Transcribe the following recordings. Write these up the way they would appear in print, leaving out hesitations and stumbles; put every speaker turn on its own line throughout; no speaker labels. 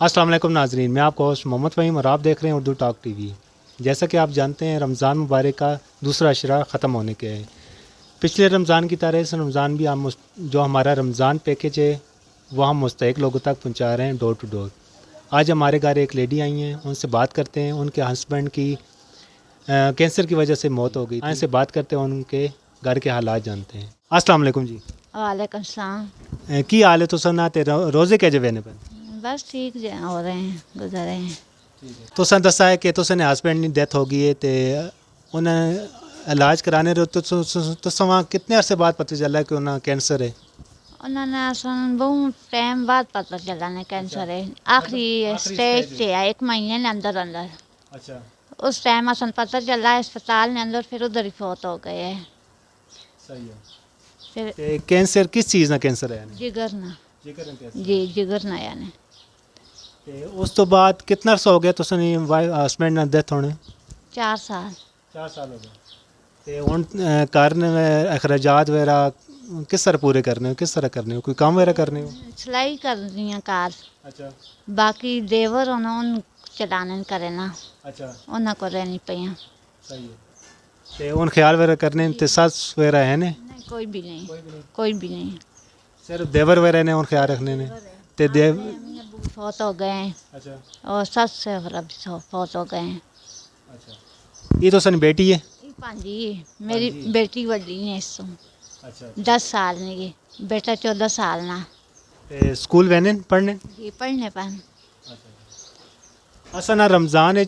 अस्सलाम वालेकुम नाजरीन, मैं आपका होस्ट मोहम्मद फ़हीम और आप देख रहे हैं उर्दू टॉक टीवी। जैसा कि आप जानते हैं रमज़ान मुबारक का दूसरा अशरा ख़त्म होने के है। पिछले रमज़ान की तरह इस रमज़ान भी हम जो हमारा रमज़ान पैकेज है वो हम मुस्तहिक लोगों तक पहुंचा रहे हैं डोर टू डोर। आज हमारे घर एक लेडी आई हैं, उनसे बात करते हैं। उनके हस्बैंड की कैंसर की वजह से मौत हो गई। उनसे बात करते हैं, उनके घर के हालात जानते हैं। अस्सलाम वालेकुम जी।
वालेकुम सलाम।
की हाल है तो सना ते रोज़े कैजे वेने पर
बस ठीक हो रहे हैं, गुजर रहे हैं।
तुसें दस्सा है कि तुसें हस्बैंड की डेथ हो गई है तो उन्हें इलाज कराने रहे तो वहाँ कितने अरसे बाद पता चला कि उन्हें कैंसर है?
उन्होंने असन बहुत टाइम बाद पता चला ने कैंसर है। आखिरी स्टेज पे है, 1 महीने ने अंदर अंदर।
अच्छा,
उस टाइम असन पता चला अस्पताल ने अंदर, फिर उधर ही फौत हो गए है।
सही है।
फिर
ते कैंसर किस चीज़ ना कैंसर है?
जिगर ना,
जिगर ना कैंसर।
जी जिगर ना यानी।
ते उस तो बाद कितना अरसा हो गया तुसें हस्बैंड ना डेथ होने?
4 साल।
4 साल हो गए। ते हुन कारण अखराजात वगैरह किस तरह पूरे करने हो, किस तरह करने हो, कोई काम वगैरह करने हो?
सिलाई कर रही हैं कार।
अच्छा
बाकी देवर उन्होंने चलाने करे ना,
अच्छा,
उन्हें को रहनी पियाँ।
सही है। ते उन ख्याल वगैरह करने ते सस वगैरह है ने?
नहीं, कोई भी नहीं, कोई भी नहीं।
सिर्फ देवर वगैरह ने उन ख्याल रखने ने ते देव।
अम्मी अब्बू फौत हो गए हैं
अच्छा
और सस से भी फौत हो गए हैं।
अच्छा, ये तो सन बेटी है?
ये पांजी मेरी बेटी बड़ी है इससे
अच्छा,
10 साल ने, ये बेटा 14 साल ना।
ते स्कूल वेने पढ़ने?
ये पढ़ने पर
असा ना रमज़ान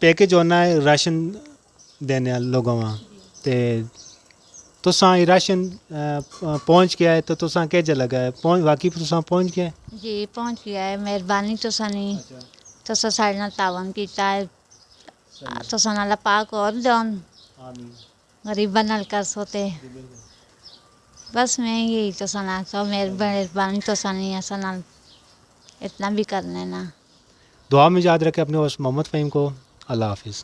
पैकेज होना है राशन देने लोगों वहाँ ते तुसां ये राशन पहुँच गया है तो तुसां क्या लगा है पहुँच वाकई तुसां पहुँच गया है?
जी पहुंच गया है। मेहरबानी तो सनी तो साढ़े ना तावन कीता है तो सनाला पाक और दौन
आमीन।
गरीबा नल कर सोते। बस मैं यही तो सना तो मेहरबानी तो सनी ऐसा ना इतना भी करने ना।
दुआ में याद रखें अपने उस मोहम्मद फ़हीम को। अल्लाह हाफिज़।